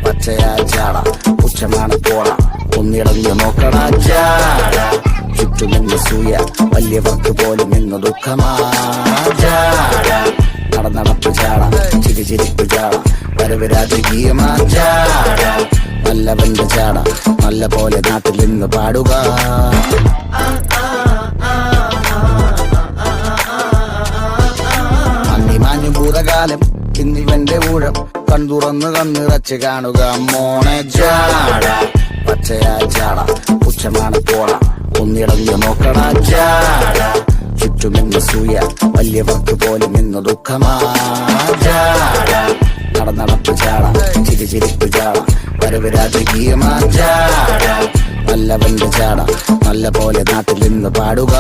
പച്ചയാ ചാട പുച്ഛമാണ് പോട ഒന്നിടഞ്ഞു നോക്കണ ചാട ചുറ്റുമെന്ന് സൂയ വലിയവർക്ക് പോലും ഇന്ന് ദുഃഖമാ ചാട നടപ്പ് ചാട ചിരിച്ചിരിപ്പ് ചാട വരവ് രാജകീയമാ ചാട നല്ലവന്റെ ചാട നല്ല പോലെ നാട്ടിൽ നിന്ന് പാടുക മാഞ്ഞു ഭൂതകാലം ഇന്നിവന്റെ ഊഴം കൺതുറന്ന് കണ്ണിറച്ച് കാണുക മോണെ ചാട പച്ചയാ ചാട പുച്ഛമാണ് പോട ഒന്നിടഞ്ഞു നോക്കണ ചാട ചുറ്റുമെന്ന് സൂയ വലിയവർക്ക് പോലും ഇന്ന് ദുഃഖമാ ചാട നടപ്പ് ചാട ചിരിച്ചിരിപ്പ് ചാട വരവ് രാജകീയമാ ചാട നല്ലവന്റെ ചാട നല്ല പോലെ നാട്ടിൽ നിന്ന് പാടുക